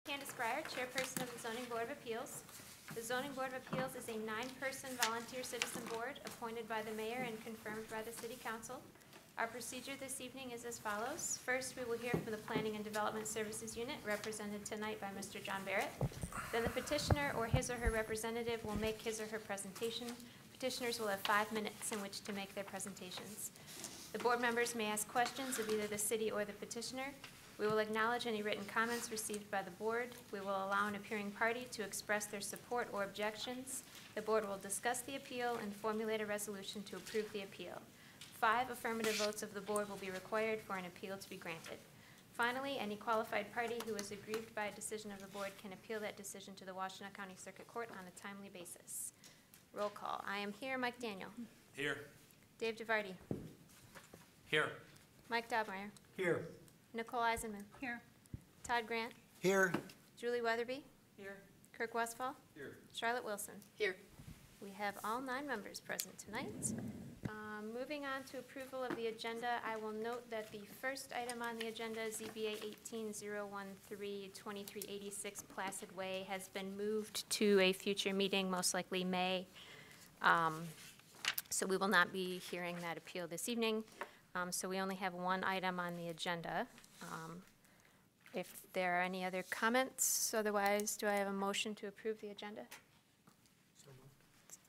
Candace Breyer, Chairperson of the Zoning Board of Appeals. The Zoning Board of Appeals is a 9-person volunteer citizen board appointed by the mayor and confirmed by the City Council. Our procedure this evening is as follows. First, we will hear from the Planning and Development Services Unit, represented tonight by Mr. John Barrett. Then the petitioner or his or her representative will make his or her presentation. Petitioners will have 5 minutes in which to make their presentations. The board members may ask questions of either the city or the petitioner. We will acknowledge any written comments received by the board. We will allow an appearing party to express their support or objections. The board will discuss the appeal and formulate a resolution to approve the appeal. 5 affirmative votes of the board will be required for an appeal to be granted. Finally, any qualified party who is aggrieved by a decision of the board can appeal that decision to the Washtenaw County Circuit Court on a timely basis. Roll call. I am here. Mike Daniel. Here. Dave DeVarty. Here. Mike Dobmeyer. Here. Nicole Eisenman. Here. Todd Grant. Here. Julie Weatherby. Here. Kirk Westphal. Here. Charlotte Wilson. Here. We have all 9 members present tonight. Moving on to approval of the agenda, I will note that the first item on the agenda, ZBA 18-013-2386 Placid Way, has been moved to a future meeting, most likely May. So we will not be hearing that appeal this evening. So we only have 1 item on the agenda. If there are any other comments, otherwise, do I have a motion to approve the agenda?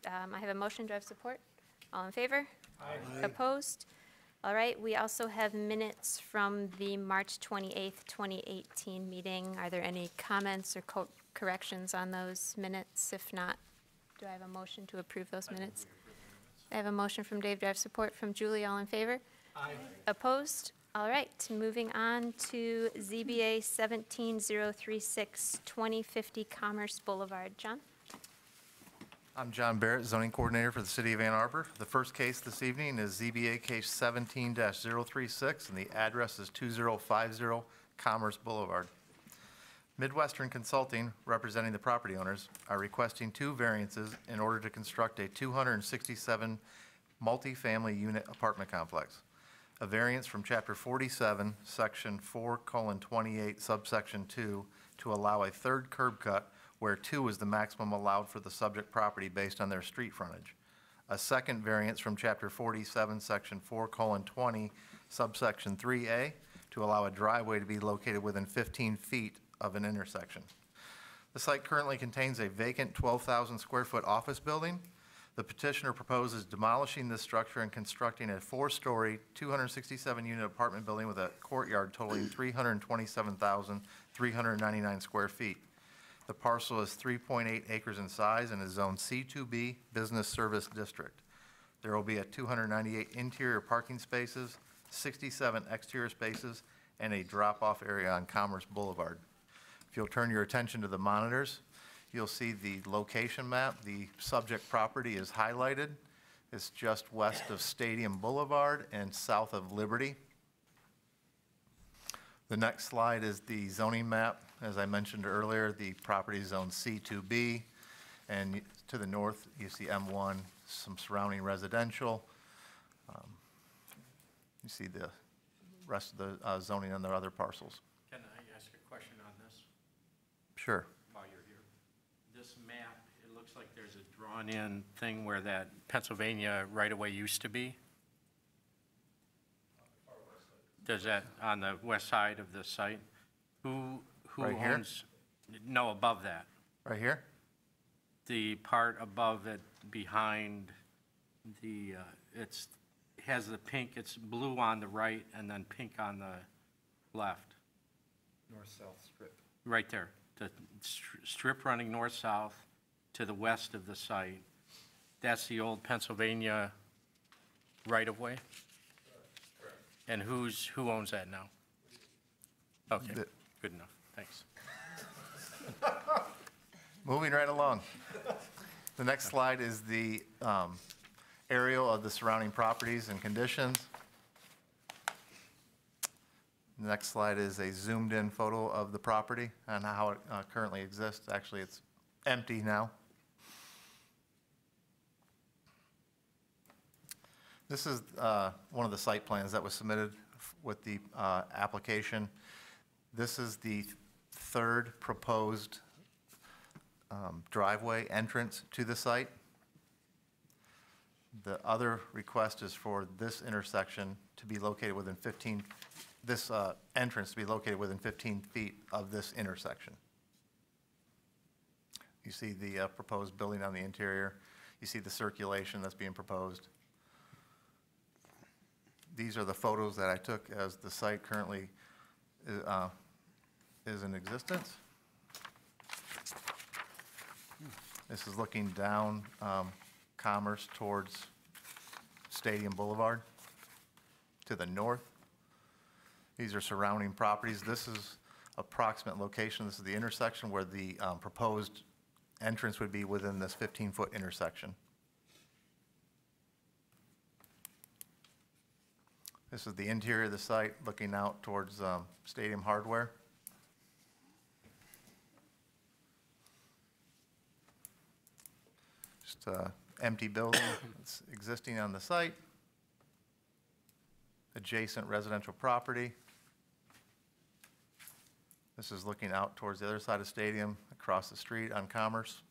I have a motion. Do I have support? All in favor? Aye. Opposed? All right, we also have minutes from the March 28th, 2018 meeting. Are there any comments or corrections on those minutes? If not, do I have a motion to approve those minutes? I have a motion from Dave. Do I have support from Julie? All in favor? Aye. Opposed? All right, moving on to ZBA 17036, 2050 Commerce Boulevard. John? I'm John Barrett, zoning coordinator for the city of Ann Arbor. The first case this evening is ZBA case 17-036, and the address is 2050 Commerce Boulevard. Midwestern Consulting, representing the property owners, are requesting 2 variances in order to construct a 267 multifamily unit apartment complex. A variance from Chapter 47, Section 4:28, subsection 2, to allow a 3rd curb cut where 2 is the maximum allowed for the subject property based on their street frontage. A 2nd variance from Chapter 47, Section 4:20, subsection 3A, to allow a driveway to be located within 15 feet of an intersection. The site currently contains a vacant 12,000 square foot office building. The petitioner proposes demolishing this structure and constructing a 4-story, 267-unit apartment building with a courtyard totaling 327,399 square feet. The parcel is 3.8 acres in size and is zoned C2B Business Service District. There will be 298 interior parking spaces, 67 exterior spaces, and a drop-off area on Commerce Boulevard. If you'll turn your attention to the monitors, you'll see the location map. The subject property is highlighted. It's just west of Stadium Boulevard and south of Liberty. The next slide is the zoning map. As I mentioned earlier, the property is zoned C2B, and to the north, you see M1, some surrounding residential. You see the rest of the zoning on the other parcels. Can I ask a question on this Sure. while you're here? This map, it looks like there's a drawn-in thing where that Pennsylvania right-of-way used to be. Does that, on the west side of the site? Who Right here? owns? No, above that. Right here? The part above it, behind the, it has the pink, it's blue on the right and then pink on the left. North-south strip. Right there, the strip running north-south to the west of the site. That's the old Pennsylvania right-of-way? And who owns that now? Okay, The- good enough, thanks. Moving right along. The next slide is the aerial of the surrounding properties and conditions. The next slide is a zoomed-in photo of the property and how it currently exists. Actually, it's empty now. This is one of the site plans that was submitted with the application. This is the third proposed driveway entrance to the site. The other request is for this intersection to be located within 15, this entrance to be located within 15 feet of this intersection. You see the proposed building on the interior. You see the circulation that's being proposed. These are the photos that I took as the site currently is in existence. This is looking down Commerce towards Stadium Boulevard to the north. These are surrounding properties. This is approximate location. This is the intersection where the proposed entrance would be within this 15-foot intersection. This is the interior of the site, looking out towards Stadium Hardware. Just an empty building that's existing on the site. Adjacent residential property. This is looking out towards the other side of Stadium, across the street on Commerce.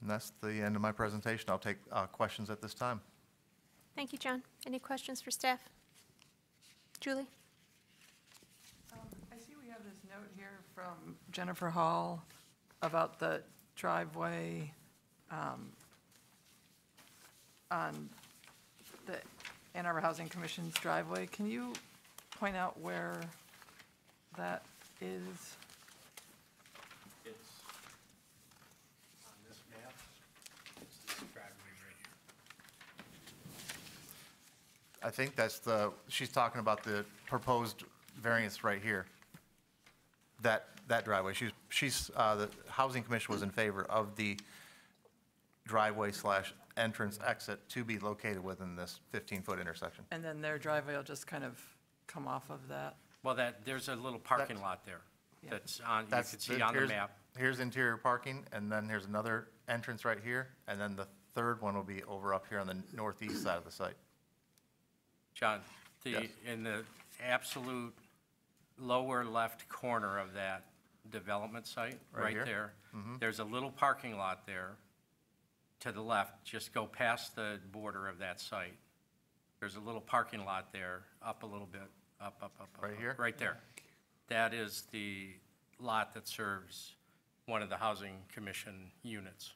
And that's the end of my presentation. I'll take questions at this time. Thank you, John. Any questions for staff? Julie? I see we have this note here from Jennifer Hall about the driveway on the Ann Arbor Housing Commission's driveway. Can you point out where that is? It's on this map. It's this driveway right here. I think that's she's talking about the proposed variance right here. That driveway. The Housing Commission was in favor of the driveway / entrance exit to be located within this 15-foot intersection. And then their driveway will just kind of come off of that? Well, there's a little parking lot there Yeah. that's on, you can see on the map. Here's interior parking, and then here's another entrance right here, and then the third one will be over up here on the northeast side of the site. John, Yes. in the absolute lower left corner of that development site, Right right here? there, there's a little parking lot there to the left. Just go past the border of that site. There's a little parking lot there, up a little bit, up. Right up, here? Right there. That is the lot that serves one of the Housing Commission units,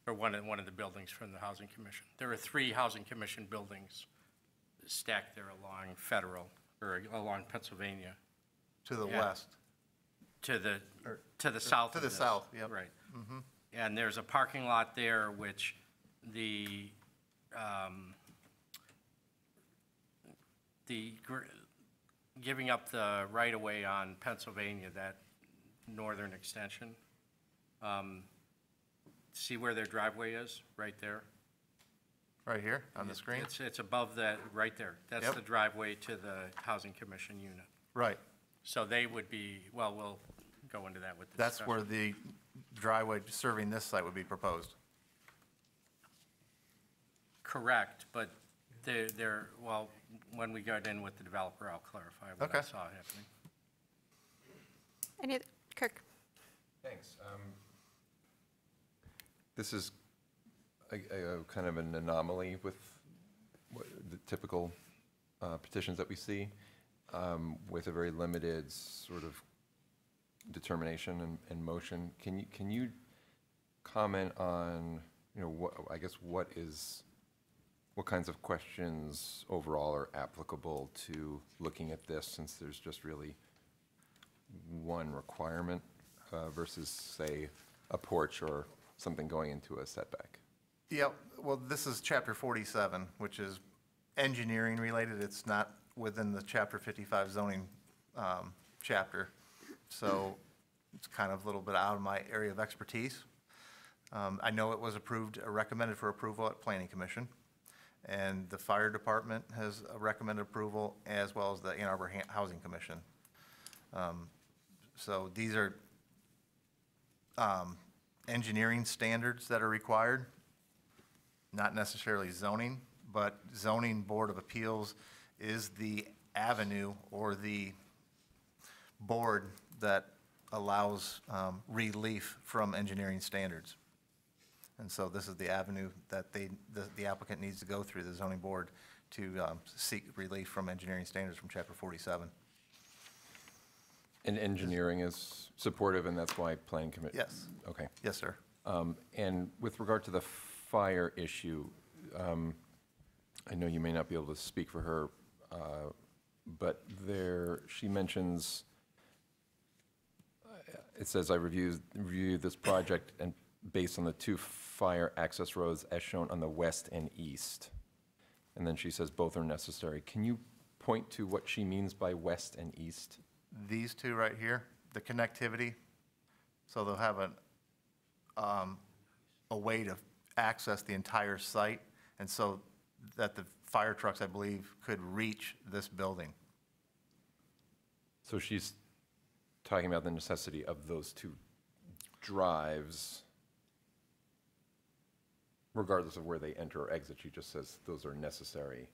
or one of the buildings from the Housing Commission. There are 3 Housing Commission buildings stacked there along Federal, or along Pennsylvania, To the Yeah. west. to the south To of the this. south, yep. Right. And there's a parking lot there which giving up the right-of-way on Pennsylvania, that northern extension, see where their driveway is, right there? Right here on the screen? It's above that, right there. That's Yep. the driveway to the Housing Commission unit. Right. So they would be, well, we'll go into that with the That's discussion. where the driveway serving this site would be proposed. Correct, but well, when we get in with the developer, I'll clarify what I Okay. saw happening. Kirk? Thanks. This is a kind of an anomaly with the typical petitions that we see, with a very limited sort of determination and motion. Can you comment on, what kinds of questions overall are applicable to looking at this, since there's just really one requirement versus, say, a porch or something going into a setback? Yep, well, this is Chapter 47, which is engineering related. It's not within the Chapter 55 zoning chapter. So it's kind of a little bit out of my area of expertise. I know it was approved, recommended for approval at Planning Commission, and the Fire Department has recommended approval, as well as the Ann Arbor Housing Commission. So these are engineering standards that are required, not necessarily zoning, but Zoning Board of Appeals is the avenue or the board that allows relief from engineering standards. And so this is the avenue that the applicant needs to go through, the zoning board, to seek relief from engineering standards from Chapter 47. And engineering is supportive, and that's why planning committee? Yes. Okay. Yes, sir. And with regard to the fire issue, I know you may not be able to speak for her, but she mentions, it says, I reviewed this project and based on the 2 fire access roads as shown on the west and east. And then she says both are necessary. Can you point to what she means by west and east? These two right here, the connectivity, so they'll have a way to access the entire site, and so that the fire trucks, I believe, could reach this building. So she's talking about the necessity of those 2 drives, regardless of where they enter or exit. She just says those are necessary.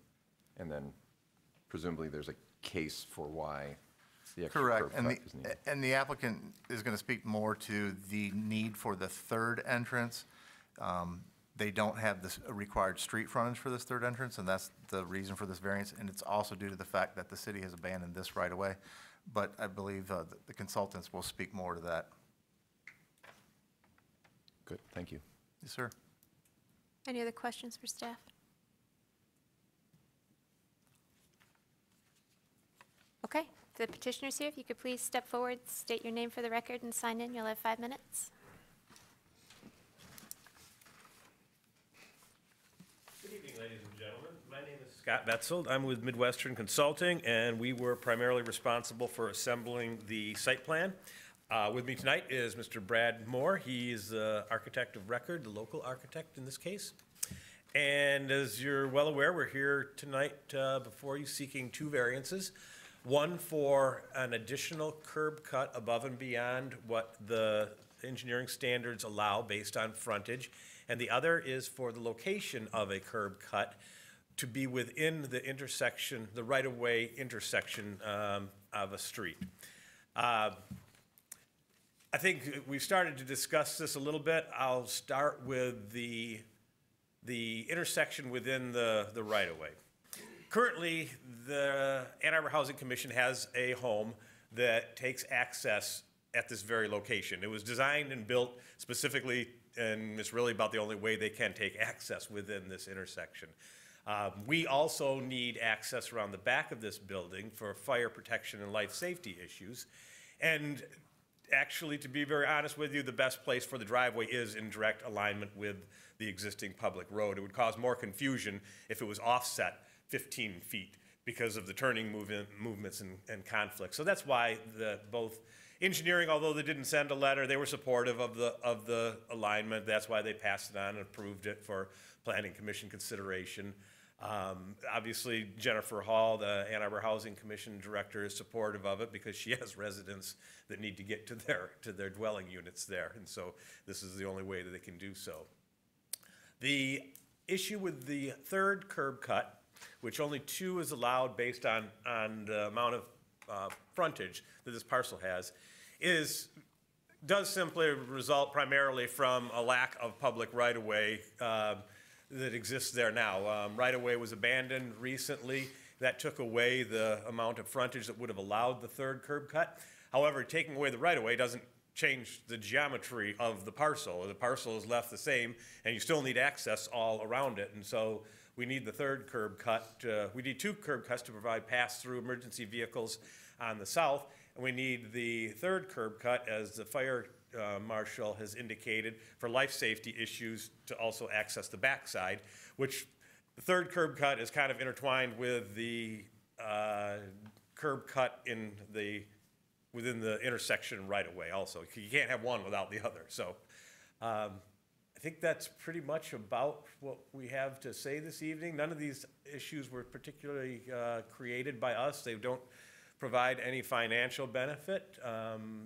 And then presumably there's a case for why the extra Correct, curb and cut is needed. the applicant is going to speak more to the need for the third entrance. They don't have this required street frontage for this third entrance, and that's the reason for this variance, and it's also due to the fact that the city has abandoned this right away. But I believe the consultants will speak more to that. Good, thank you. Yes, sir. Any other questions for staff? Okay, the petitioner's here. If you could please step forward, state your name for the record, and sign in. You'll have 5 minutes. Good evening, ladies and gentlemen. My name is Scott Betzold. I'm with Midwestern Consulting, and we were primarily responsible for assembling the site plan. With me tonight is Mr. Brad Moore. He's the architect of record, the local architect in this case. And as you're well aware, we're here tonight before you seeking 2 variances. One for an additional curb cut above and beyond what the engineering standards allow based on frontage, and the other is for the location of a curb cut to be within the intersection, the right-of-way intersection of a street. I think we've started to discuss this a little bit. I'll start with the intersection within the right-of-way. Currently, the Ann Arbor Housing Commission has a home that takes access at this very location. It was designed and built specifically, and it's really about the only way they can take access within this intersection. We also need access around the back of this building for fire protection and life safety issues. And actually, to be very honest with you, the best place for the driveway is in direct alignment with the existing public road. It would cause more confusion if it was offset 15 feet because of the turning movements and conflicts. So that's why both engineering, although they didn't send a letter, they were supportive of the alignment. That's why they passed it on and approved it for Planning Commission consideration. Obviously, Jennifer Hall, the Ann Arbor Housing Commission director, is supportive of it because she has residents that need to get to their dwelling units there, and so this is the only way that they can do so. The issue with the third curb cut, which only 2 is allowed based on the amount of frontage that this parcel has, does simply result primarily from a lack of public right-of-way that exists there now. Right-of-way was abandoned recently. That took away the amount of frontage that would have allowed the third curb cut. However, taking away the right-of-way doesn't change the geometry of the parcel. The parcel is left the same, and you still need access all around it. And so we need the third curb cut. We need 2 curb cuts to provide pass-through emergency vehicles on the south, and we need the third curb cut, as the fire marshal has indicated, for life safety issues to also access the backside, which the third curb cut is kind of intertwined with the curb cut within the intersection right away also. You can't have one without the other. So I think that's pretty much about what we have to say this evening. None of these issues were particularly created by us. They don't provide any financial benefit.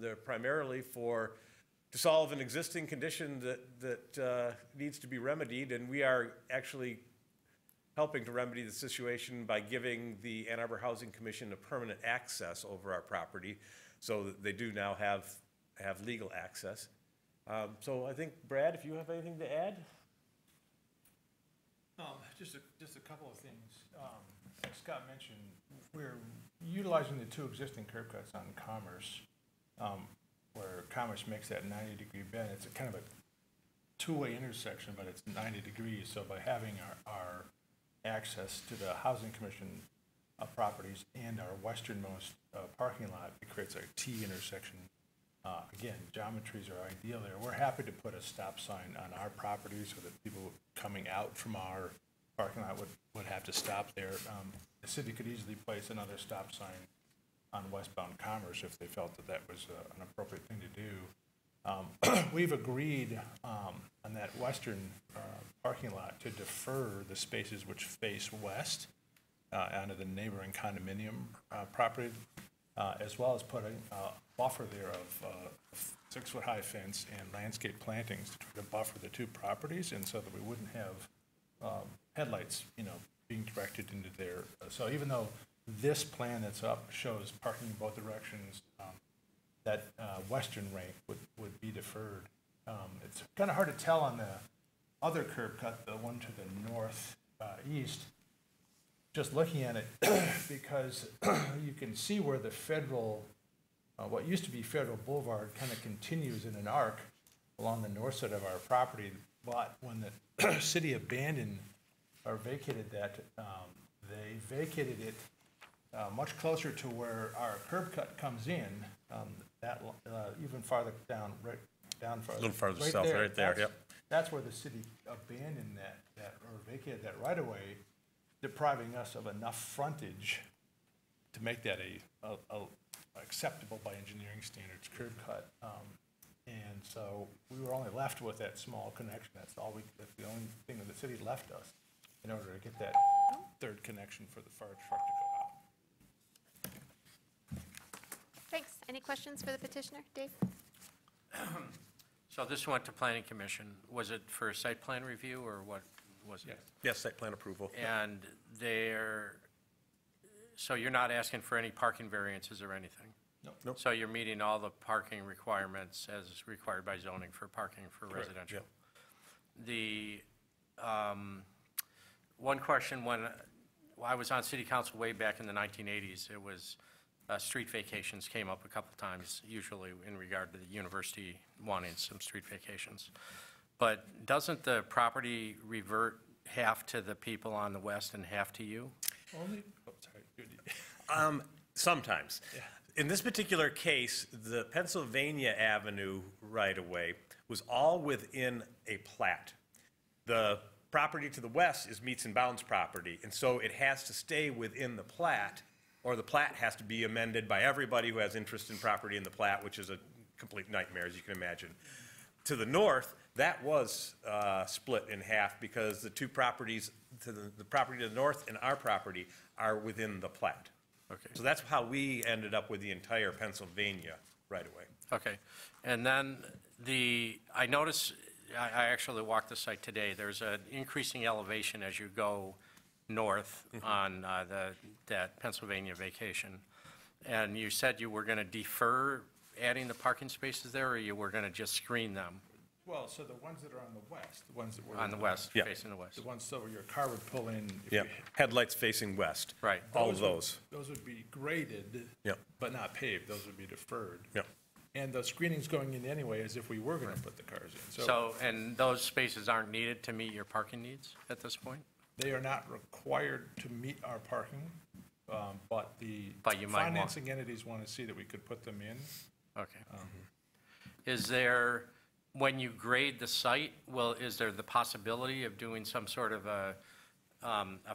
They're primarily to solve an existing condition that needs to be remedied, and we are actually helping to remedy the situation by giving the Ann Arbor Housing Commission a permanent access over our property, so that they do now have legal access. So I think, Brad, if you have anything to add? Just a couple of things. As Scott mentioned, we're utilizing the two existing curb cuts on Commerce, where Commerce makes that 90-degree bend. It's a kind of a two-way intersection, but it's 90 degrees. So by having our access to the Housing Commission properties and our westernmost parking lot, it creates a T intersection. Again, geometries are ideal there. We're happy to put a stop sign on our property so that people coming out from our parking lot would have to stop there. The city could easily place another stop sign on westbound Commerce if they felt that was an appropriate thing to do. We've agreed on that western parking lot to defer the spaces which face west onto the neighboring condominium property, as well as putting a buffer there of 6-foot-high fence and landscape plantings to try to buffer the two properties, and so that we wouldn't have headlights, being directed into there. So even though this plan that's up shows parking in both directions, that western rank would be deferred. It's kind of hard to tell on the other curb cut, the one to the northeast, just looking at it, because you can see where the federal, what used to be Federal Boulevard kind of continues in an arc along the north side of our property. But when the city abandoned or vacated that, they vacated it much closer to where our curb cut comes in, even farther down, farther. A little farther Right south, right there, yep. That's where the city abandoned that or vacated that right away, depriving us of enough frontage to make that a acceptable by engineering standards curb cut. And so we were only left with that small connection. That's the only thing that the city left us in order to get that third connection for the fire truck to go out. Thanks. Any questions for the petitioner? Dave? So this went to Planning Commission. Was it for a site plan review, or what was it? Yes, site plan approval. And so you're not asking for any parking variances or anything? Nope. So you're meeting all the parking requirements as required by zoning for parking for Correct, residential? yep. The, one question, when I was on city council way back in the 1980s, it was street vacations came up a couple times, usually in regard to the university wanting some street vacations. But doesn't the property revert half to the people on the west and half to you? Only, sorry. Sometimes. Yeah. In this particular case, the Pennsylvania Avenue right-of-way was all within a plat. The property to the west is meets and bounds property, and so it has to stay within the plat, or the plat has to be amended by everybody who has interest in property in the plat, which is a complete nightmare, as you can imagine. To the north, that was split in half because the two properties, the property to the north and our property, are within the plat. Okay. So that's how we ended up with the entire Pennsylvania right-of-way. Okay. And then I noticed, I actually walked the site today, there's an increasing elevation as you go north on that Pennsylvania vacation. And you said you were going to defer adding the parking spaces there, or you were going to just screen them Well, so the ones that are on the west, the ones that were. on the west, Yeah. facing the west? The ones so where your car would pull in. if Yeah, you- headlights facing west. Right. All of those. Those would be graded. Yep. But not paved, those would be deferred. Yep. And the screening's going in anyway, as if we were gonna put the cars in. So, and those spaces aren't needed to meet your parking needs at this point? They are not required to meet our parking, but the But you might want- financing entities wanna see that we could put them in. Okay. Is there, when you grade the site, is there the possibility of doing some sort of a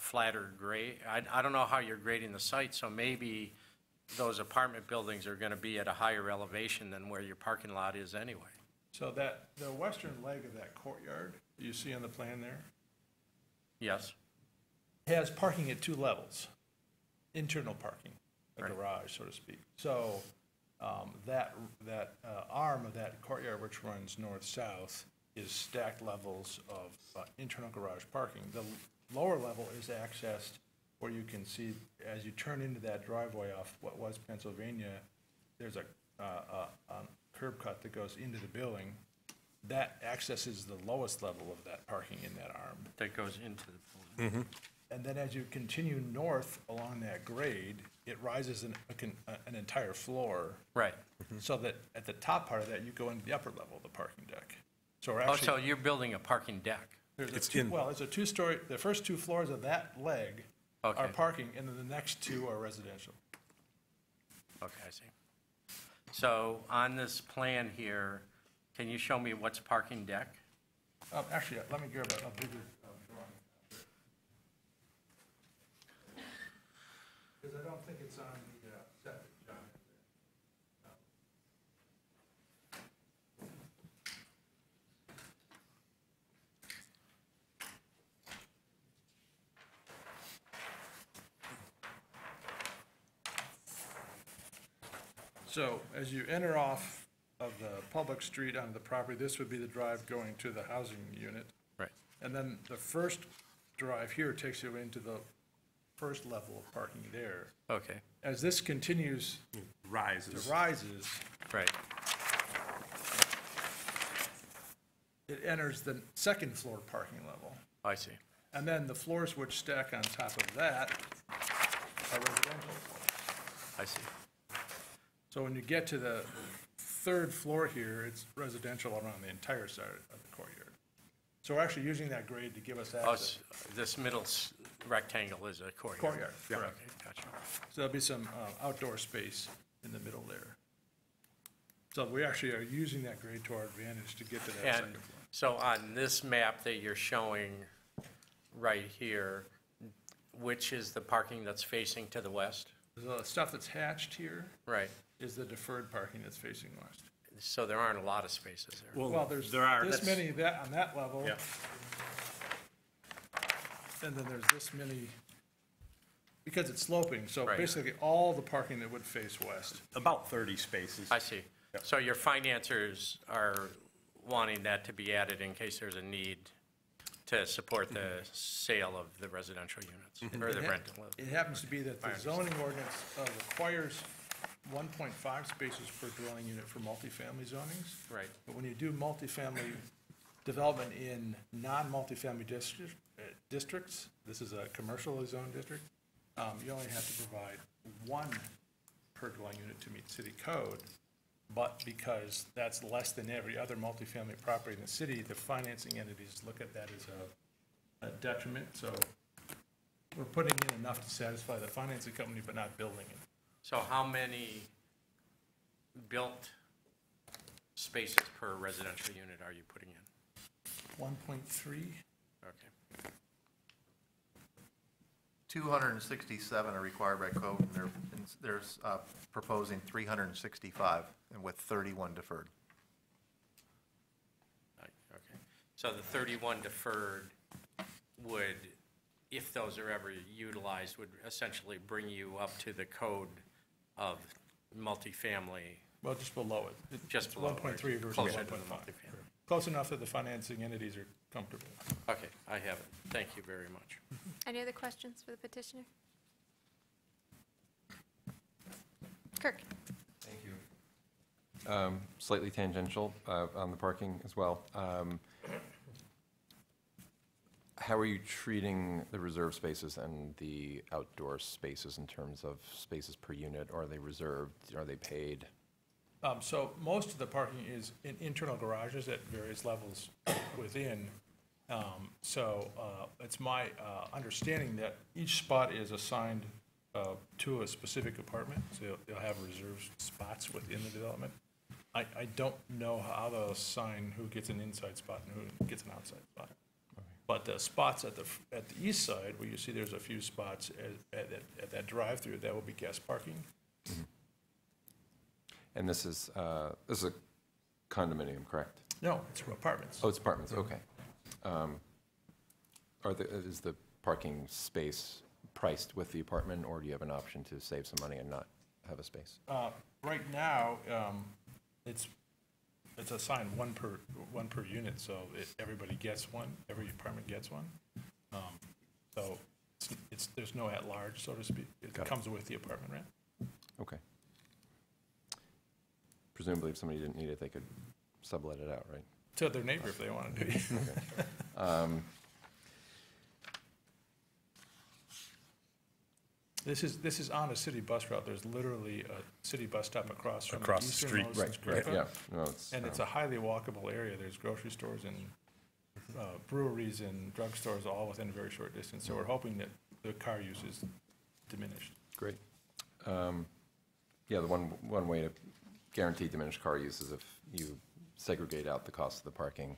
flatter grade? I don't know how you're grading the site, so maybe those apartment buildings are going to be at a higher elevation than where your parking lot is anyway. So that, the western leg of that courtyard, you see on the plan there, Yes? has parking at two levels, internal parking, a Right. garage, so to speak. So that arm of that courtyard, which runs north-south, is stacked levels of internal garage parking. lower level is accessed where you can see, as you turn into that driveway off what was Pennsylvania, there's a curb cut that goes into the building. That accesses the lowest level of that parking in that arm. That goes into the building. And then as you continue north along that grade, it rises an entire floor, Right. so that at the top part of that, you go into the upper level of the parking deck. So we're Oh, so actually, you're building a parking deck? there's a it's two, in- well, it's a two-story, the first two floors of that leg are Okay. parking, and then the next two are residential. Okay, I see. So on this plan here, can you show me what's parking deck? Actually, let me grab a bigger drawing. Because I don't think it's on the septic, John. So as you enter off of the public street onto the property, this would be the drive going to the housing unit. Right. And then the first drive here takes you into the first level of parking there. Okay, As this continues Rises. to rises, right. it enters the second floor parking level. I see. And then the floors which stack on top of that are residential floors. I see. So when you get to the third floor here, it's residential around the entire side of the courtyard. So we're actually using that grade to give us Oh, access. this middle rectangle is a courtyard? Courtyard, Yeah. correct. Okay, gotcha. So there'll be some outdoor space in the middle there. So we actually are using that grade to our advantage to get to that And second floor. so on this map that you're showing right here, which is the parking that's facing to the west? The stuff that's hatched here Right. is the deferred parking that's facing west. So there aren't a lot of spaces there. Well, there's there are, this that's- many that, on that level. Yeah. And then there's this many, because it's sloping, so Right. basically all the parking that would face west. About 30 spaces. I see. So your financiers are wanting that to be added in case there's a need to support the sale of the residential units or the It ha- rental of. It happens to be that I the zoning ordinance requires 1.5 spaces per dwelling unit for multifamily zonings. Right. But when you do multifamily development in non-multifamily districts, this is a commercially zoned district, you only have to provide one per dwelling unit to meet city code. But because that's less than every other multifamily property in the city, the financing entities look at that as a detriment. So we're putting in enough to satisfy the financing company, but not building it. So how many built spaces per residential unit are you putting in? 1.3? Okay. 267 are required by code, and they're proposing 365, and with 31 deferred. Right, okay. So the 31 deferred would, if those are ever utilized, would essentially bring you up to the code of multifamily, Well, just below it. just below. 1.3 versus closer to the 1.5. multifamily. Close enough that the financing entities are comfortable. Okay, I have it. Thank you very much. Any other questions for the petitioner? Kirk? Thank you. Slightly tangential on the parking as well. How are you treating the reserve spaces and the outdoor spaces in terms of spaces per unit? Are they reserved? Are they paid? So most of the parking is in internal garages at various levels within. So it's my understanding that each spot is assigned to a specific apartment, so they'll have reserved spots within the development. I don't know how they'll assign who gets an inside spot and who gets an outside spot. But the spots at the east side, where you see there's a few spots at that drive-through, that will be guest parking. And this is a condominium, correct? No, it's apartments. Oh, it's apartments, okay. Is the parking space priced with the apartment, or do you have an option to save some money and not have a space? Right now, it's assigned one per unit, so everybody gets one, every apartment gets one. So there's no at-large, so to speak. It Got it. comes with the apartment rent. Okay. Presumably, if somebody didn't need it, they could sublet it out, right? To their neighbor if they wanted to. This is on a city bus route. There's literally a city bus stop across from the Across the street. easternmost Right, curb yeah, cut. no, it's. And it's a highly walkable area. There's grocery stores and breweries and drugstores all within a very short distance. So we're hoping that the car use is diminished. Great. Yeah, the one way to guarantee diminished car use is if you segregate out the cost of the parking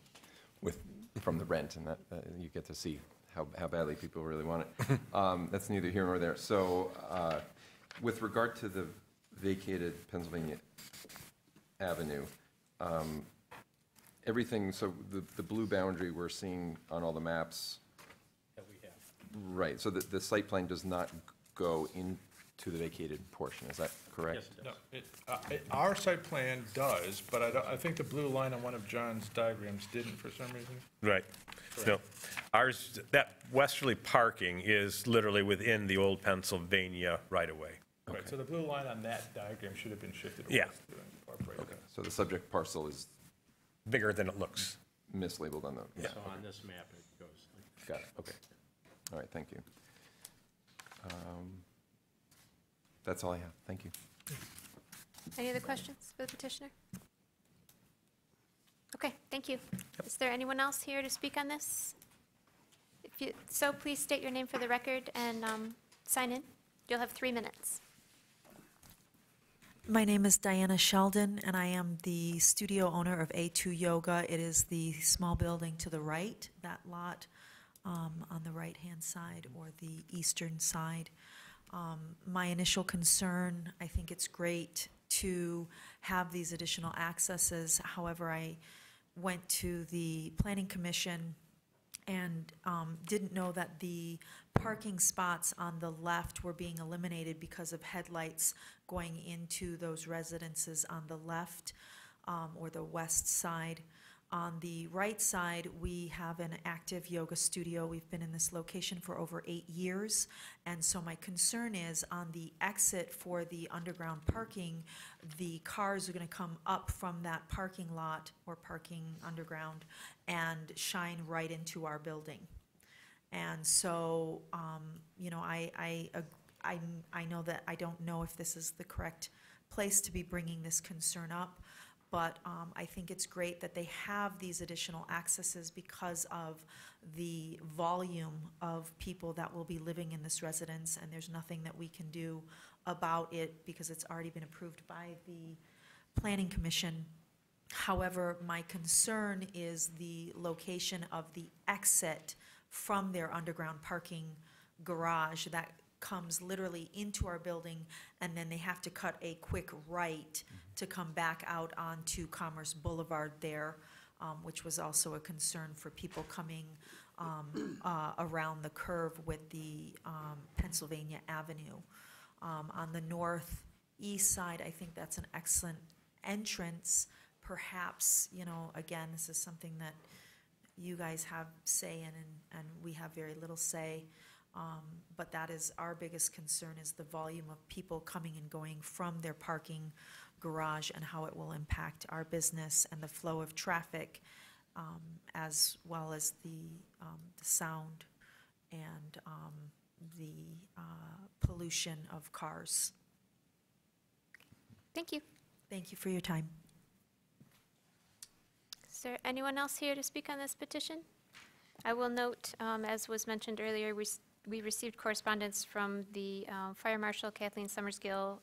from the rent, and that you get to see how badly people really want it. That's neither here nor there. So with regard to the vacated Pennsylvania Avenue, everything, so the blue boundary we're seeing on all the maps, That we have. right, so the site plan does not go into the vacated portion, is that correct? Yes, it No, does. our site plan does, but I think the blue line on one of John's diagrams didn't for some reason. Right. No, ours, that westerly parking is literally within the old Pennsylvania right-of-way. Right, so the blue line on that diagram should have been shifted Yeah. west to incorporate that. So the subject parcel is Bigger than it looks. mislabeled on the, yeah, So on this map, it goes like. got it, okay. All right, thank you. That's all I have, thank you. Any other questions for the petitioner? Okay, thank you. Is there anyone else here to speak on this? So please state your name for the record and sign in. You'll have 3 minutes. My name is Diana Sheldon, and I am the studio owner of A2 Yoga. It is the small building to the right, that lot on the right-hand side or the eastern side. My initial concern, I think it's great to have these additional accesses. However, I went to the Planning Commission and didn't know that the parking spots on the left were being eliminated because of headlights going into those residences on the left or the west side. On the right side, we have an active yoga studio. We've been in this location for over 8 years. And so my concern is on the exit for the underground parking, the cars are going to come up from that parking lot or parking underground and shine right into our building. And so, you know, I know that I don't know if this is the correct place to be bringing this concern up, but I think it's great that they have these additional accesses because of the volume of people that will be living in this residence, and there's nothing that we can do about it because it's already been approved by the Planning Commission. However, my concern is the location of the exit from their underground parking garage that comes literally into our building, and then they have to cut a quick right to come back out onto Commerce Boulevard there, which was also a concern for people coming around the curve with the Pennsylvania Avenue. On the northeast side, I think that's an excellent entrance. Perhaps, you know, again, this is something that you guys have say in, and we have very little say. But that is our biggest concern, is the volume of people coming and going from their parking garage and how it will impact our business and the flow of traffic, as well as the sound and the pollution of cars. Thank you. Thank you for your time. Is there anyone else here to speak on this petition? I will note, as was mentioned earlier, we received correspondence from the Fire Marshal Kathleen Summersgill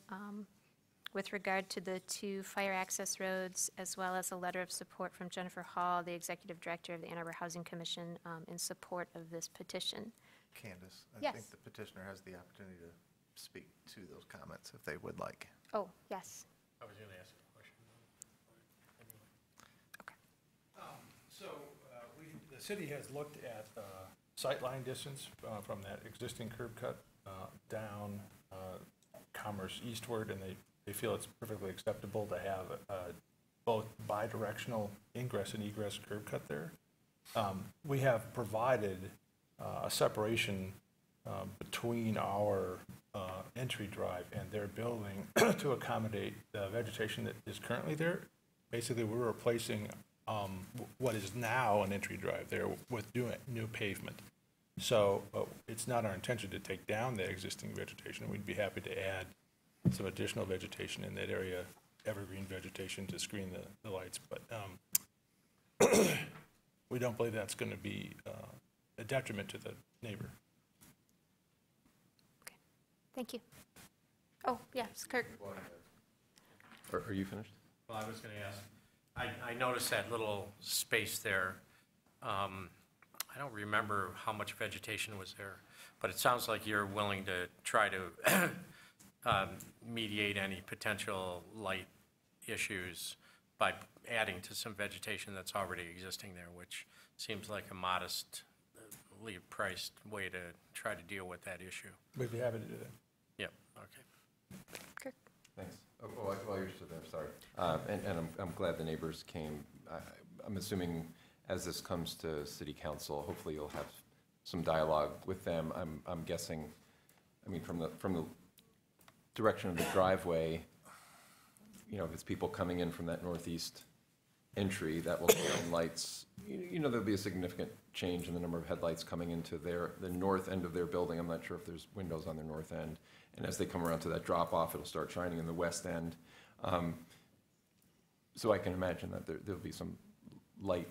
with regard to the 2 fire access roads, as well as a letter of support from Jennifer Hall, the Executive Director of the Ann Arbor Housing Commission, in support of this petition. Candace, I Yes. think the petitioner has the opportunity to speak to those comments if they would like. Oh, yes. I was going to ask a question. So the city has looked at sightline distance from that existing curb cut down Commerce eastward, and they feel it's perfectly acceptable to have both bidirectional ingress and egress curb cut there. We have provided a separation between our entry drive and their building to accommodate the vegetation that is currently there. Basically, we're replacing what is now an entry drive there with new pavement. So it's not our intention to take down the existing vegetation. We'd be happy to add some additional vegetation in that area, evergreen vegetation to screen the lights. But we don't believe that's going to be a detriment to the neighbor. Thank you. Oh, yes, Kirk. Are you finished? Well, I was going to ask, I noticed that little space there. I don't remember how much vegetation was there, but it sounds like you're willing to try to mediate any potential light issues by adding to some vegetation that's already existing there, which seems like a modestly priced way to try to deal with that issue. We'd be happy to do that. Yep, okay. Kirk. Thanks. Oh, while you're still there, sorry. And I'm glad the neighbors came. I'm assuming as this comes to city council, hopefully you'll have some dialogue with them. I'm guessing, I mean, from the direction of the driveway, you know, if it's people coming in from that northeast entry, that will shine lights. You know, there'll be a significant change in the number of headlights coming into the north end of their building. I'm not sure if there's windows on their north end. And as they come around to that drop off, it'll start shining in the west end. So I can imagine that there'll be some light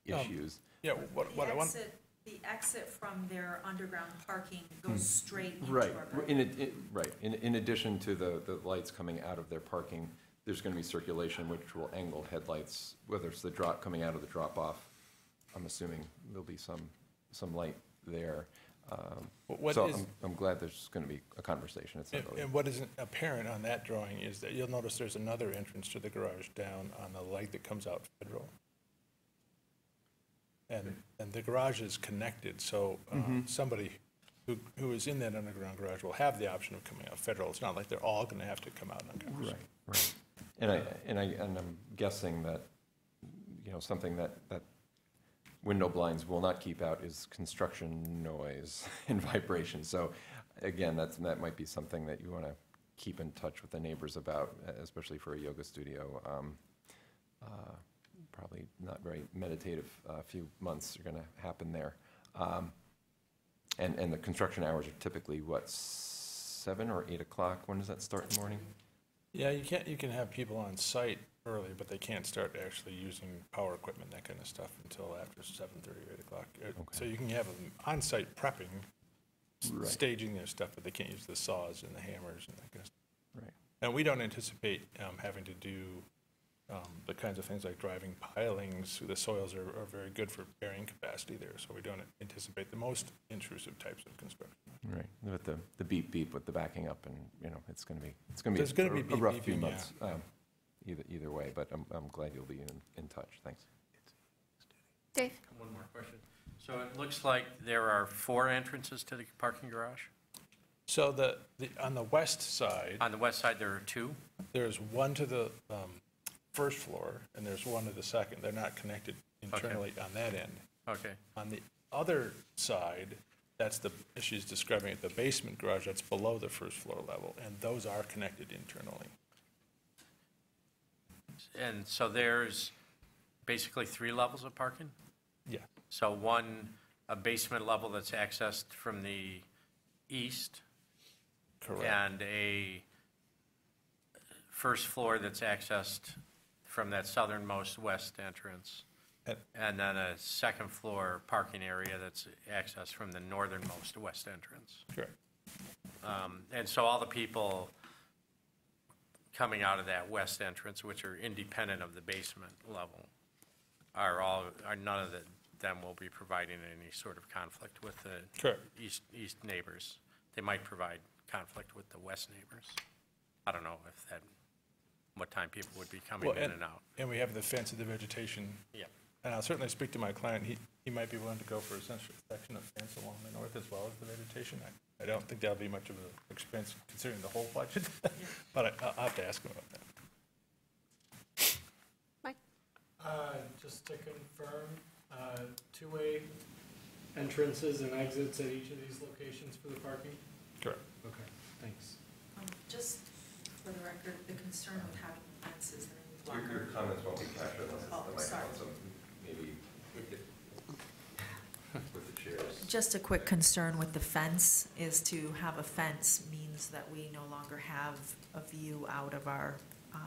issues. Yeah, what I want. The exit from their underground parking goes straight into Right. our building. Right. In addition to the lights coming out of their parking, there's going to be circulation which will angle headlights, whether it's the drop coming out of the drop off. I'm assuming there'll be some light there. I'm glad there's going to be a conversation. It's not really- And what isn't apparent on that drawing is that you'll notice there's another entrance to the garage down on the light that comes out Federal. And the garage is connected, so somebody who is in that underground garage will have the option of coming out Federal. It's not like they're all going to have to come out on Congress. Right. And I'm guessing that, you know, something that window blinds will not keep out is construction noise and vibration. So again, that might be something that you want to keep in touch with the neighbors about, especially for a yoga studio. Probably not very meditative few months are going to happen there. And the construction hours are typically, what, 7 or 8 o'clock? When does that start in the morning? Yeah, you can have people on site early, but they can't start actually using power equipment, that kind of stuff, until after 7:30 or 8 o'clock. So you can have them on-site prepping, Right. staging their stuff, but they can't use the saws and the hammers and that kind of stuff. Right. And we don't anticipate having to do the kinds of things like driving pilings. The soils are very good for bearing capacity there, so we don't anticipate the most intrusive types of construction. Right, with the beep beep with the backing up, and, you know, it's going to be There's gonna be a beep rough few beeping, months. Either way, but I'm glad you'll be in touch. Thanks. Dave? One more question. So it looks like there are 4 entrances to the parking garage? So on the west side, On the west side, there are 2? there's one to the first floor, and there's one to the second. They're not connected internally on that end. Okay, On the other side, that's she's describing it, the basement garage, that's below the first floor level, and those are connected internally. and so there's basically 3 levels of parking? Yeah. So a basement level that's accessed from the east? Correct. And a first floor that's accessed from that southernmost west entrance? And- And then a second floor parking area that's accessed from the northernmost west entrance? Correct. And so all the people coming out of that west entrance, which are independent of the basement level, are none of them will be providing any sort of conflict with the Correct. east neighbors. They might provide conflict with the west neighbors. I don't know what time people would be coming Well, in and out. And we have the fence of the vegetation. Yeah. And I'll certainly speak to my client. He might be willing to go for a section of fence along the north as well as the vegetation. I don't think that'll be much of an expense considering the whole budget, but I'll have to ask him about that. Mike? Just to confirm, two-way entrances and exits at each of these locations for the parking? Correct. Okay, thanks. Just for the record, the concern with having fences and Your comments won't be captured unless it's Oh, the sorry. microphone, so maybe with the chairs. Just a quick concern with the fence is to have a fence means that we no longer have a view out of our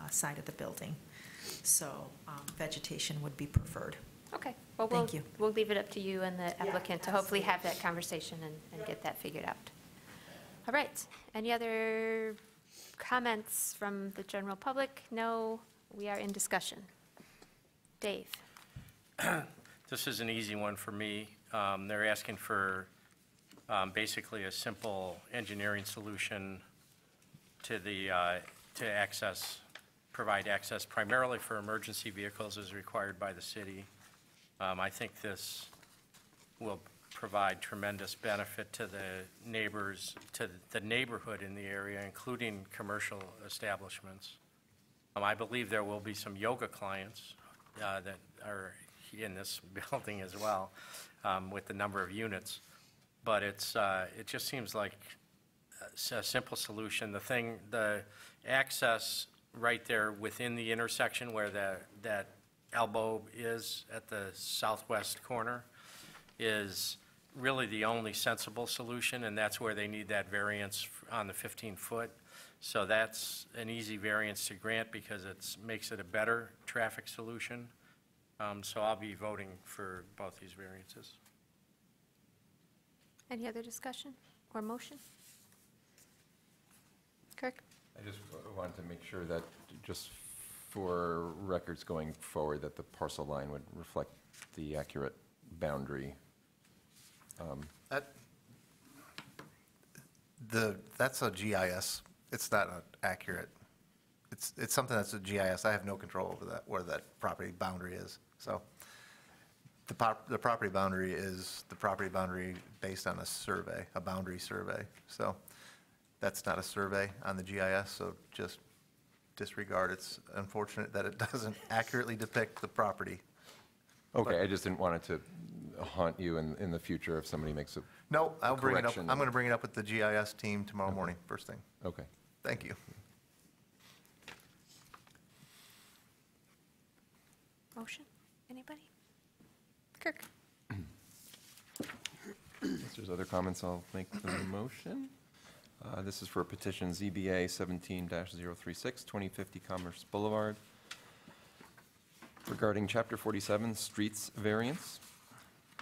side of the building. So vegetation would be preferred. Okay, well, Thank you. we'll leave it up to you and the Yeah, applicant to hopefully absolutely. have that conversation and get that figured out. All right, any other comments from the general public? No, we are in discussion. Dave? This is an easy one for me. They're asking for basically a simple engineering solution to to provide access primarily for emergency vehicles as required by the city. I think this will provide tremendous benefit to the neighbors, to the neighborhood in the area, including commercial establishments. I believe there will be some yoga clients that are in this building as well, with the number of units. But it just seems like a simple solution. The access right there within the intersection where that elbow is at the southwest corner is really the only sensible solution, and that's where they need that variance on the 15-foot. So that's an easy variance to grant because it makes it a better traffic solution. So I'll be voting for both these variances. Any other discussion or motion? Kirk? I just wanted to make sure that, just for records going forward, that the parcel line would reflect the accurate boundary. That's a GIS. It's not accurate. It's something that's a GIS. I have no control over that, where that property boundary is. So the property boundary is the property boundary based on a survey, a boundary survey. So that's not a survey on the GIS, so just disregard. It's unfortunate that it doesn't accurately depict the property. Okay, I just didn't want it to haunt you in the future if somebody makes a, No, I'll bring it up. Correction. I'm going to bring it up with the GIS team tomorrow morning, first thing. okay. Thank you. Motion? Anybody? Kirk? If there's other comments, I'll make the motion. This is for a petition ZBA 17-036, 2050 Commerce Boulevard, regarding Chapter 47, Streets Variance.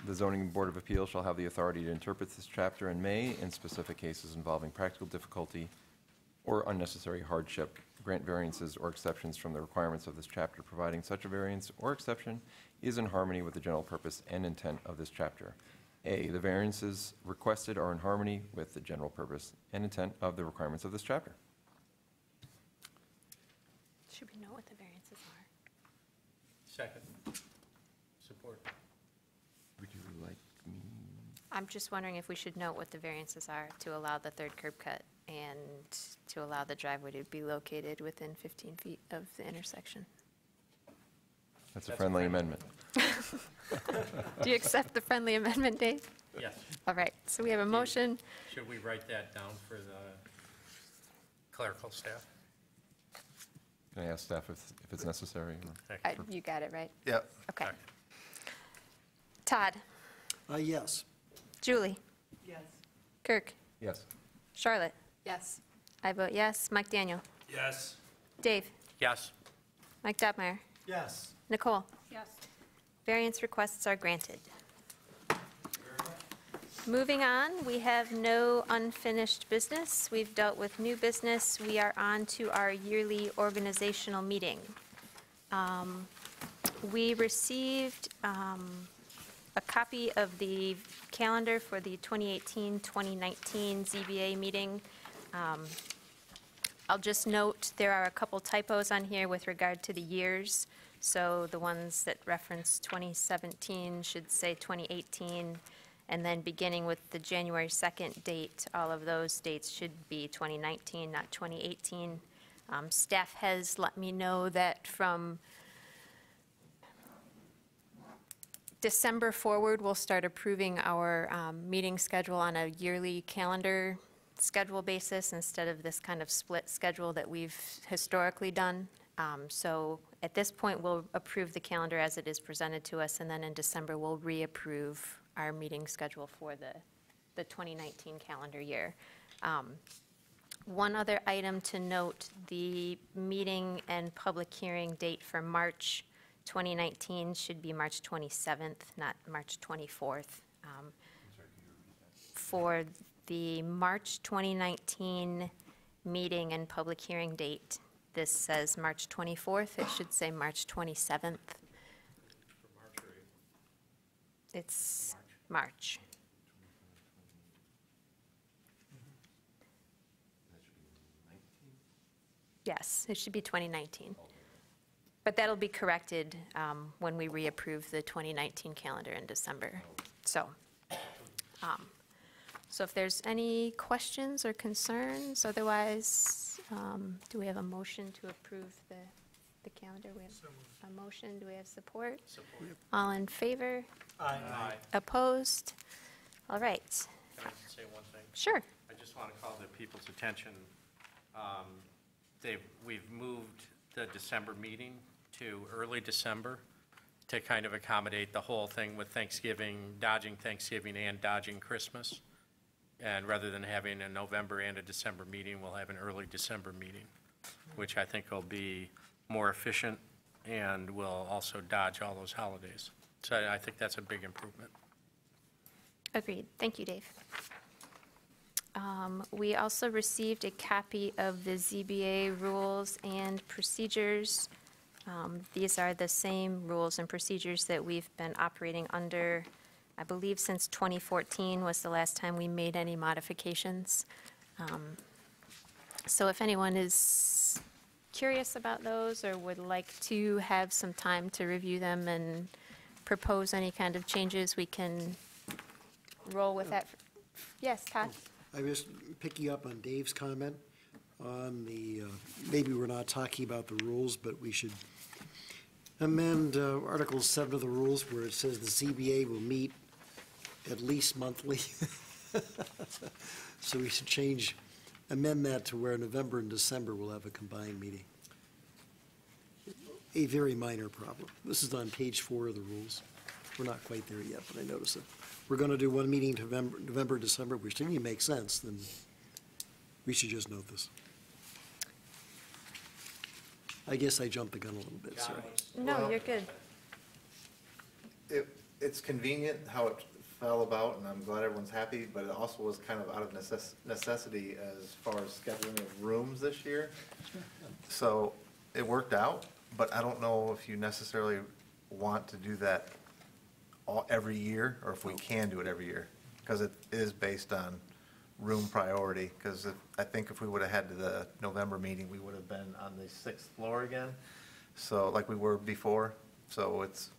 The Zoning Board of Appeals shall have the authority to interpret this chapter and may, in specific cases involving practical difficulty or unnecessary hardship, grant variances or exceptions from the requirements of this chapter, providing such a variance or exception is in harmony with the general purpose and intent of this chapter. A, the variances requested are in harmony with the general purpose and intent of the requirements of this chapter. Should we know what the variances are? Second. Support. Would you like me? I'm just wondering if we should note what the variances are to allow the third curb cut and to allow the driveway to be located within 15 feet of the intersection. That's a friendly amendment. Do you accept the friendly amendment, Dave? Yes. All right, so we have a motion. Should we write that down for the clerical staff? Can I ask staff if it's necessary? or- You got it, right? Yep. Okay. Okay. Todd? Yes. Julie? Yes. Kirk? Yes. Charlotte? Yes. I vote yes. Mike Daniel? Yes. Dave? Yes. Mike Dobmeyer? Yes. Nicole? Yes. Variance requests are granted. Moving on, we have no unfinished business. We've dealt with new business. We are on to our yearly organizational meeting. We received a copy of the calendar for the 2018-2019 ZBA meeting. I'll just note there are a couple typos on here with regard to the years. So the ones that reference 2017 should say 2018, and then beginning with the January 2nd date, all of those dates should be 2019, not 2018. Staff has let me know that from December forward, we'll start approving our meeting schedule on a yearly calendar schedule basis instead of this kind of split schedule that we've historically done. So at this point, we'll approve the calendar as it is presented to us, and then in December, we'll reapprove our meeting schedule for the 2019 calendar year. One other item to note, the meeting and public hearing date for March 2019 should be March 27th, not March 24th. For the March 2019 meeting and public hearing date, this says March 24th. It should say March 27th. It's March. Yes, it should be 2019. But that'll be corrected when we reapprove the 2019 calendar in December. So if there's any questions or concerns, otherwise, do we have a motion to approve the calendar? We have a motion. Do we have support? Support. All in favor? Aye. Opposed? All right. Can I just say one thing? Sure. I just want to call the people's attention. We've moved the December meeting to early December to kind of accommodate the whole thing with Thanksgiving, dodging Thanksgiving and dodging Christmas. And rather than having a November and a December meeting, we'll have an early December meeting, which I think will be more efficient and will also dodge all those holidays. So I think that's a big improvement. Agreed. Thank you, Dave. We also received a copy of the ZBA rules and procedures. These are the same rules and procedures that we've been operating under, I believe, since 2014 was the last time we made any modifications. So if anyone is curious about those or would like to have some time to review them and propose any kind of changes, we can roll with that. Yes, Todd? I was picking up on Dave's comment on the, maybe we're not talking about the rules, but we should amend Article 7 of the rules where it says the ZBA will meet at least monthly. So we should amend that to where November and December will have a combined meeting. A very minor problem. This is on page 4 of the rules. We're not quite there yet, but I noticed it. We're going to do one meeting November, December, which to me makes sense, then we should just note this. I guess I jumped the gun a little bit, sorry. No, Well- you're good. It's convenient how it fell about, and I'm glad everyone's happy, but it also was kind of out of necessity as far as scheduling of rooms this year. So it worked out, but I don't know if you necessarily want to do that every year, or if we can do it every year, because it is based on room priority, because I think if we would have had the November meeting, we would have been on the 6th floor again, so, like we were before, so it's,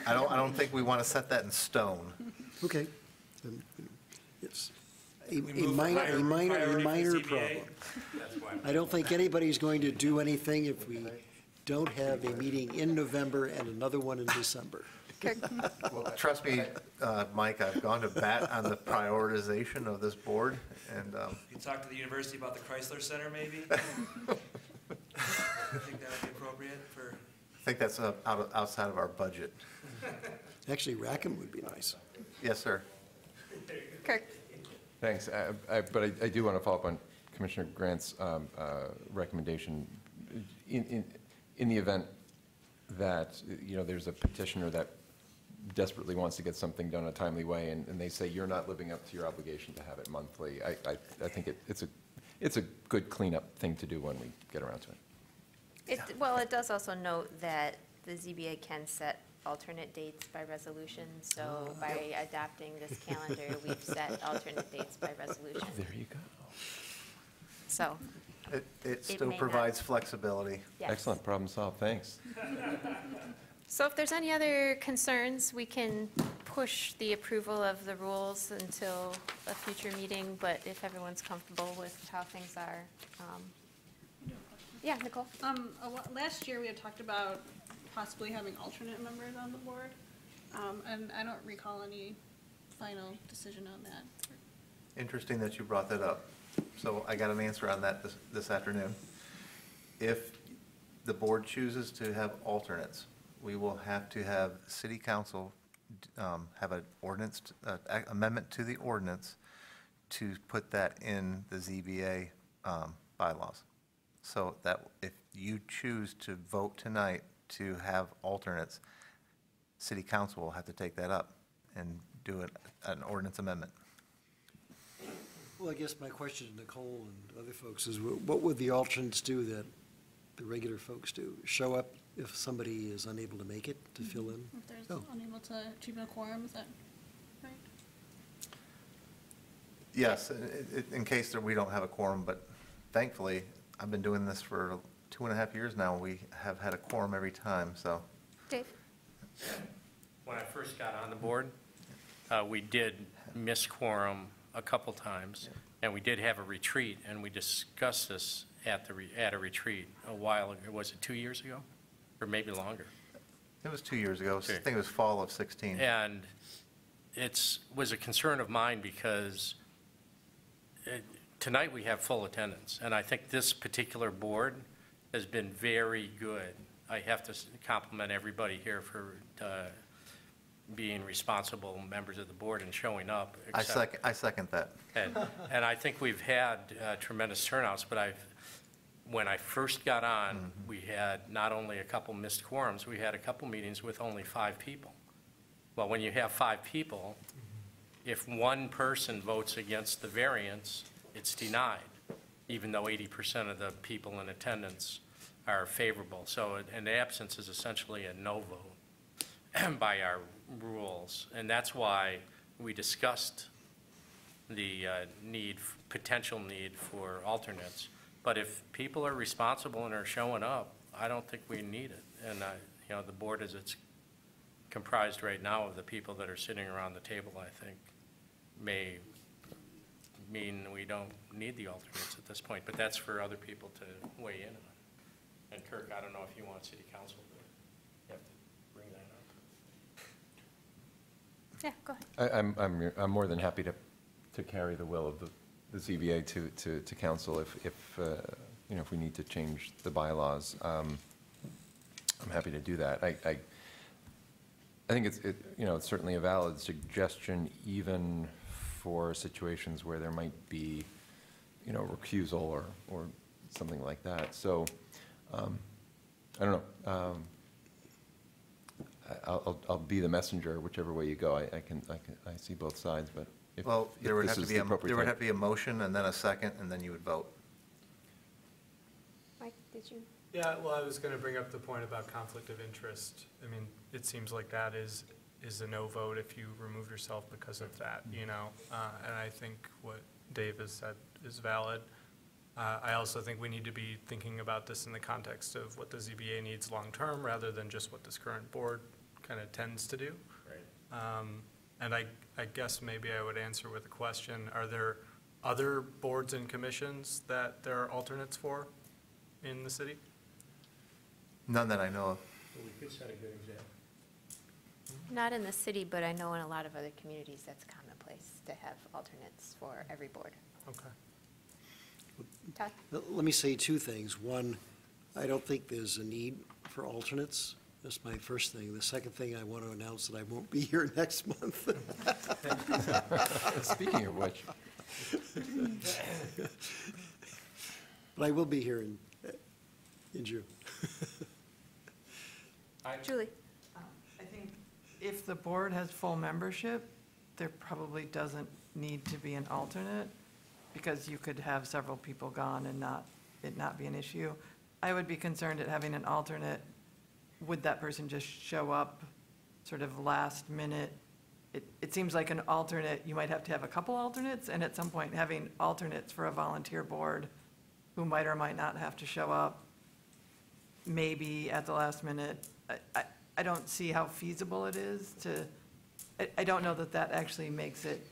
I don't think we want to set that in stone. Okay. Then, It's a We move minor, higher a minor, priority a for minor ZBA. problem. I don't think anybody's going to do anything if we don't have a meeting in November and another one in December. Kirk? Well, trust me, Mike, I've gone to bat on the prioritization of this board, and You talk to the university about the Chrysler Center, maybe? I think that would be appropriate for, I think that's outside of our budget. Actually, Rackham would be nice. Yes, sir. Kirk? Thanks, but I do want to follow up on Commissioner Grant's recommendation. In the event that, there's a petitioner that desperately wants to get something done in a timely way, and they say you're not living up to your obligation to have it monthly, I think it's a good cleanup thing to do when we get around to it. Well, it does also note that the ZBA can set alternate dates by resolution, so by adopting this calendar, we've set alternate dates by resolution. There you go. So, It still may not. provides flexibility. yes. Excellent, problem solved, thanks. So if there's any other concerns, we can push the approval of the rules until a future meeting, but if everyone's comfortable with how things are. Yeah, Nicole? Last year, we had talked about possibly having alternate members on the board. And I don't recall any final decision on that. Interesting that you brought that up. So I got an answer on that this afternoon. If the board chooses to have alternates, we will have to have city council have an ordinance, amendment to the ordinance to put that in the ZBA bylaws. So that if you choose to vote tonight to have alternates, city council will have to take that up and do an ordinance amendment. Well, I guess my question to Nicole and other folks is, what would the alternates do that the regular folks do? Show up if somebody is unable to make it to fill in? If there's Oh. unable to achieve a quorum, is that right? Yes, in case that we don't have a quorum, but thankfully, I've been doing this for 2.5 years now. We have had a quorum every time, so. Dave? When I first got on the board, we did miss quorum a couple times, and we did have a retreat, and we discussed this at a retreat a while ago. Was it 2 years ago? Or maybe longer? It was 2 years ago. I Okay. think it was fall of 16. And was a concern of mine because tonight we have full attendance, and I think this particular board has been very good. I have to compliment everybody here for being responsible members of the board and showing up. I second that. And I think we've had tremendous turnouts, but when I first got on, we had not only a couple missed quorums, we had a couple meetings with only 5 people. Well, when you have 5 people, if one person votes against the variance, it's denied, even though 80% of the people in attendance are favorable. So an absence is essentially a no vote by our rules. And that's why we discussed the potential need for alternates. But if people are responsible and are showing up, I don't think we need it. And, the board as it's comprised right now of the people that are sitting around the table, I think, may mean we don't need the alternates at this point. But that's for other people to weigh in on. And Kirk, I don't know if you want city council to have to bring that up. Yeah, go ahead. I'm more than happy to carry the will of the ZBA to council if we need to change the bylaws. I'm happy to do that. I think it's certainly a valid suggestion, even for situations where there might be, recusal or something like that. So, I don't know. I'll be the messenger, whichever way you go. I see both sides, but if There would this have is to be the appropriate there would time- have to be a motion and then a second, and then you would vote. Mike, did you? Yeah, well, I was going to bring up the point about conflict of interest. I mean, it seems like that is a no vote if you remove yourself because of that, And I think what Dave has said is valid. I also think we need to be thinking about this in the context of what the ZBA needs long-term rather than just what this current board kind of tends to do. Right. And I guess maybe I would answer with a question. Are there other boards and commissions that there are alternates for in the city? None that I know of. Well, we could set a good example. Not in the city, but I know in a lot of other communities that's commonplace to have alternates for every board. Okay. Todd? Let me say 2 things. One, I don't think there's a need for alternates. That's my first thing. The second thing, I want to announce that I won't be here next month. Speaking of which. But I will be here in June. Julie? I think if the board has full membership, there probably doesn't need to be an alternate, because you could have several people gone and it not be an issue. I would be concerned at having an alternate. Would that person just show up sort of last minute? It seems like an alternate, you might have to have a couple alternates, and at some point, having alternates for a volunteer board who might or might not have to show up, maybe at the last minute. I don't see how feasible it is I don't know that actually makes it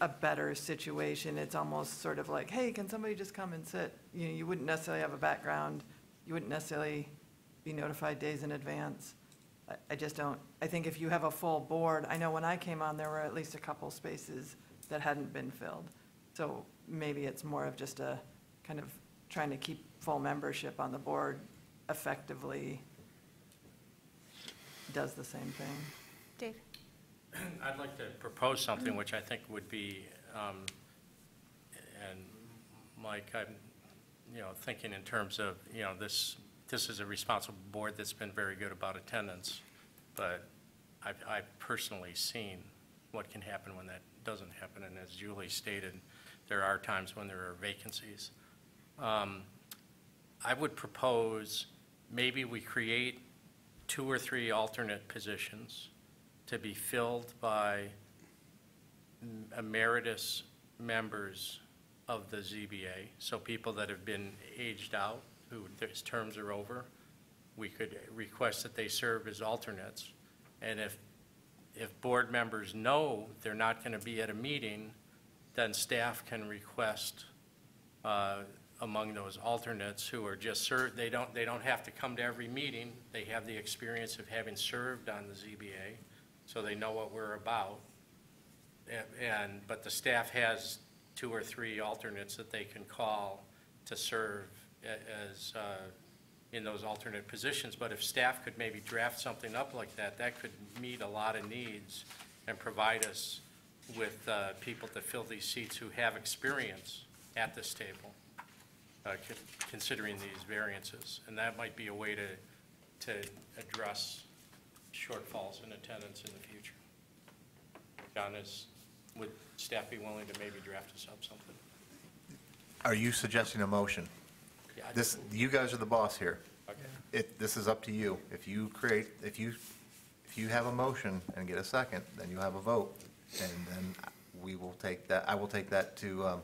a better situation. It's almost sort of like, hey, can somebody just come and sit? You wouldn't necessarily have a background. You wouldn't necessarily be notified days in advance. I just don't, I think if you have a full board, I know when I came on, there were at least a couple spaces that hadn't been filled. So maybe it's more of just a kind of trying to keep full membership on the board effectively does the same thing. Dave? I'd like to propose something which I think would be, and Mike, I'm, thinking in terms of, this is a responsible board that's been very good about attendance, but I've personally seen what can happen when that doesn't happen, and as Julie stated, there are times when there are vacancies. I would propose maybe we create 2 or 3 alternate positions to be filled by emeritus members of the ZBA, so people that have been aged out, who their terms are over. We could request that they serve as alternates, and if board members know they're not going to be at a meeting, then staff can request among those alternates who are just served, they don't have to come to every meeting. They have the experience of having served on the ZBA, so they know what we're about. But the staff has 2 or 3 alternates that they can call to serve as in those alternate positions. But if staff could maybe draft something up like that, that could meet a lot of needs and provide us with people to fill these seats who have experience at this table, considering these variances. And that might be a way to address shortfalls in attendance in the future. John, would staff be willing to maybe draft us up something? Are you suggesting a motion? Yeah, You guys are the boss here. Okay. This is up to you. If you have a motion and get a second, then you have a vote. And then we will take that, I will take that to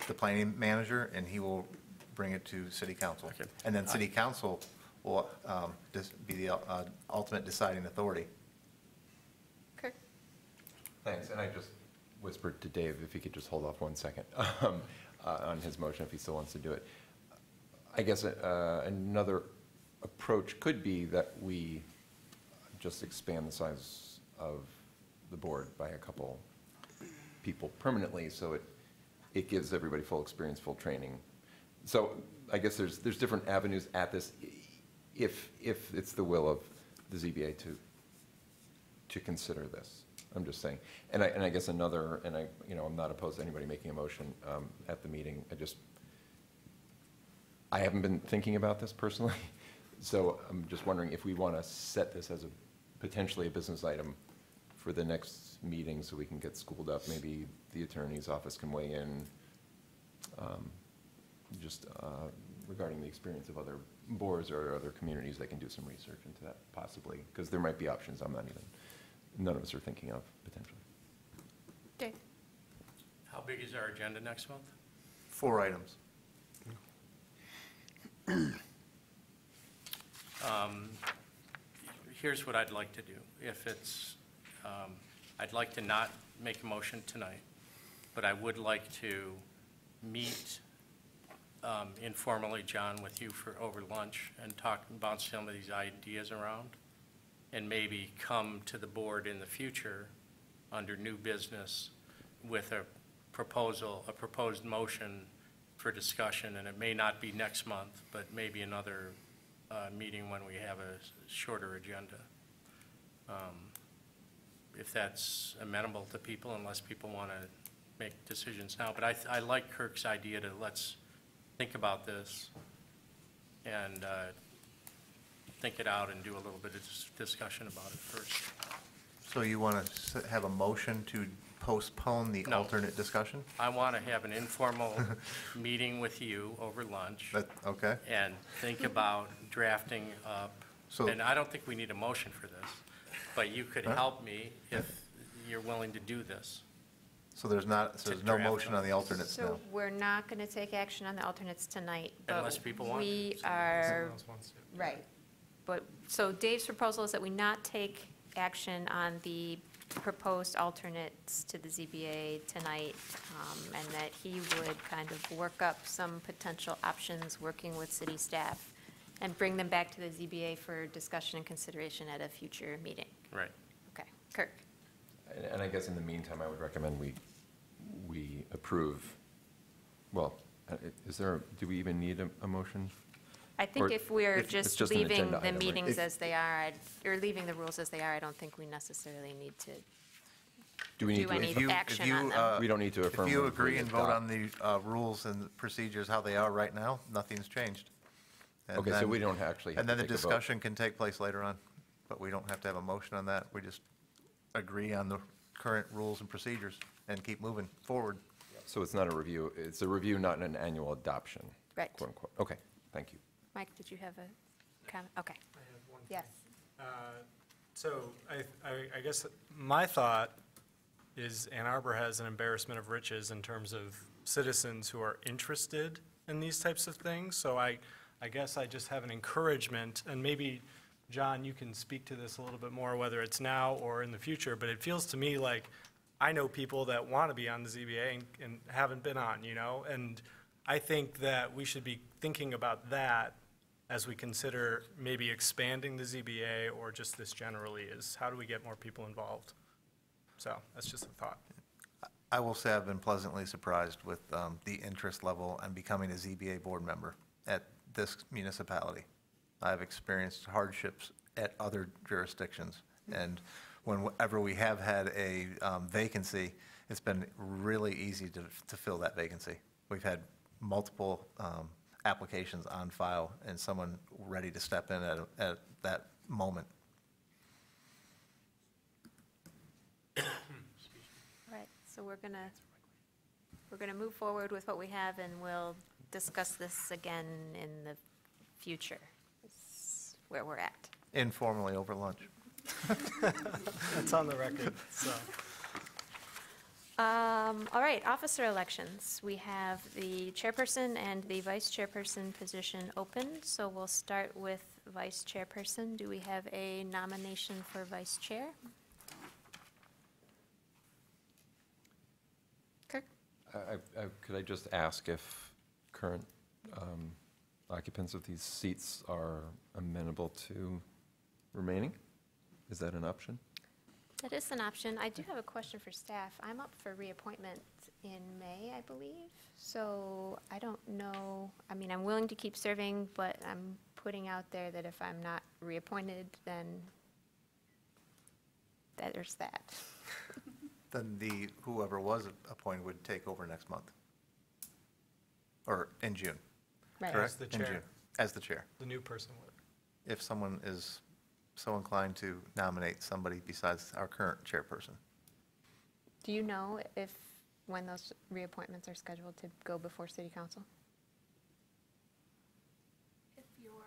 the planning manager, and he will bring it to city council. Okay. And then city council will be the ultimate deciding authority. Kirk? Thanks, and I just whispered to Dave if he could just hold off 1 second on his motion, if he still wants to do it. I guess another approach could be that we just expand the size of the board by a couple people permanently, so it gives everybody full experience, full training. So I guess there's different avenues at this, if it's the will of the ZBA to consider this. I'm just saying. And I guess another, and I'm not opposed to anybody making a motion at the meeting. I haven't been thinking about this personally, so I'm just wondering if we want to set this as potentially a business item for the next meeting so we can get schooled up. Maybe the attorney's office can weigh in regarding the experience of other boards or other communities. They can do some research into that possibly, because there might be options none of us are thinking of potentially. Dave? How big is our agenda next month? 4 items. Here's what I'd like to do. If it's, I'd like to not make a motion tonight, but I would like to meet informally, John, with you over lunch and talk about some of these ideas around, and maybe come to the board in the future under new business with a proposed motion for discussion, and it may not be next month, but maybe another meeting when we have a shorter agenda. If that's amenable to people, unless people want to make decisions now. But I like Kirk's idea to let's think about this and think it out and do a little bit of discussion about it first. So you want to have a motion to postpone the No. alternate discussion? I want to have an informal meeting with you over lunch Okay. and think about drafting up, So- and I don't think we need a motion for this, but you could Huh? help me if you're willing to do this. So there's no draft motion up. on the alternates now? So we're not going to take action on the alternates tonight, but Unless people want we to. are, Someone else wants to. right. But, so Dave's proposal is that we not take action on the proposed alternates to the ZBA tonight, and that he would kind of work up some potential options, working with city staff And bring them back to the ZBA for discussion and consideration at a future meeting. Right. Okay. Kirk? And I guess in the meantime, I would recommend we approve, well, do we even need a motion? I think Or if we're if it's just just an leaving agenda the item, right? meetings If- as they are, or leaving the rules as they are, I don't think we necessarily need to Do we need do to? any action on them. We don't need to If affirm. you agree and vote on the rules and procedures how they are right now, nothing's changed. And Okay, so then- we don't actually have And to then the take a vote. discussion can take place later on, but we don't have to have a motion on that. We just agree on the current rules and procedures and keep moving forward. So it's not a review, it's a review, not an annual adoption. Right. Quote unquote. Okay, thank you. Mike, did you have a comment? Okay. I have one. Yes. So I guess my thought is Ann Arbor has an embarrassment of riches in terms of citizens who are interested in these types of things. So I guess I just have an encouragement, and maybe, John, you can speak to this a little bit more, whether it's now or in the future, but it feels to me like I know people that want to be on the ZBA and haven't been on, and I think that we should be thinking about that as we consider maybe expanding the ZBA or just this generally, is how do we get more people involved? So that's just a thought. I will say I've been pleasantly surprised with the interest level and becoming a ZBA board member at this municipality. I've experienced hardships at other jurisdictions, and whenever we have had a vacancy, it's been really easy to fill that vacancy. We've had multiple applications on file and someone ready to step in at that moment. All right, so we're gonna move forward with what we have, and we'll discuss this again in the future. Is where we're at. Informally over lunch. That's on the record, so. All right, officer elections. We have the chairperson and the vice chairperson position open, so we'll start with vice chairperson. Do we have a nomination for vice chair? Kirk? Could I just ask if current occupants of these seats are amenable to remaining? Is that an option? That is an option. I do have a question for staff. I'm up for reappointment in May, I believe. So I don't know, I mean, I'm willing to keep serving, but I'm putting out there that if I'm not reappointed, then there's that. Then whoever was appointed would take over next month. Or in June, Right. correct? As the In chair. June, as the chair. The new person would. If someone is so inclined to nominate somebody besides our current chairperson. Do you know when those reappointments are scheduled to go before city council? If your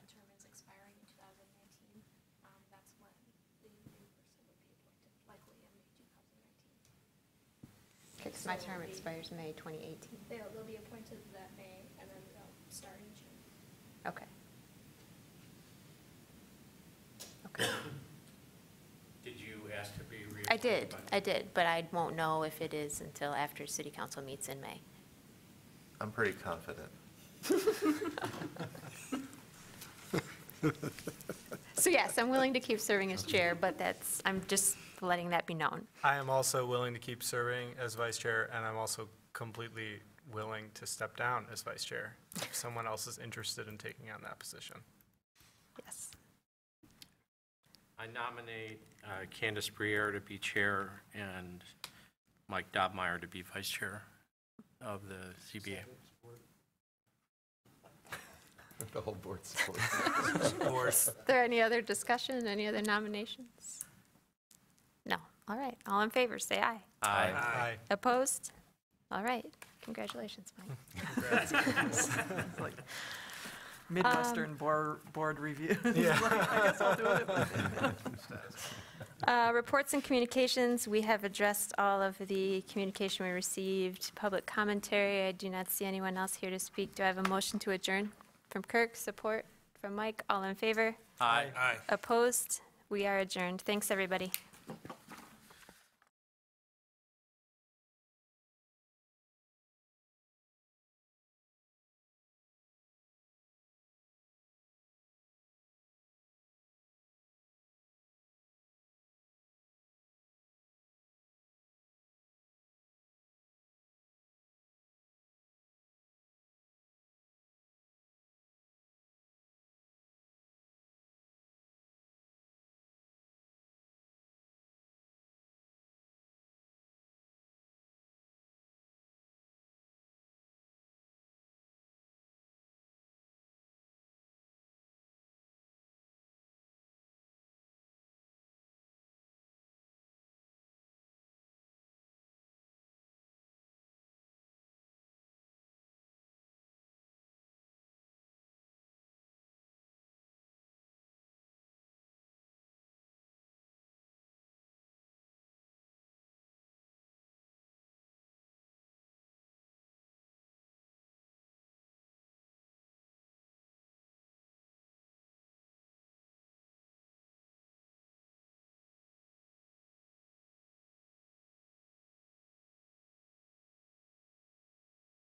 term is expiring in 2019, that's when the new person would be appointed, likely in May 2019. Okay, 'cause my term expires May 2018. They'll be appointed that May, and then they'll start in June. Okay. Okay. Did you ask to be reappointed? I did, but I won't know if it is until after city council meets in May. I'm pretty confident. So yes, I'm willing to keep serving as chair, but I'm just letting that be known. I am also willing to keep serving as vice chair, and I'm also completely willing to step down as vice chair if someone else is interested in taking on that position. Yes. I nominate Candace Briere to be chair and Mike Dobmeyer to be vice chair of the ZBA. The whole board supports. Is there any other discussion, any other nominations? No. All right. All in favor, say aye. Aye. Aye. Opposed? All right. Congratulations, Mike. Midwestern board review. Yeah. I guess I'll do it. Reports and communications, we have addressed all of the communication we received. Public commentary, I do not see anyone else here to speak. Do I have a motion to adjourn? From Kirk, support from Mike, all in favor? Aye. Opposed? We are adjourned. Thanks, everybody.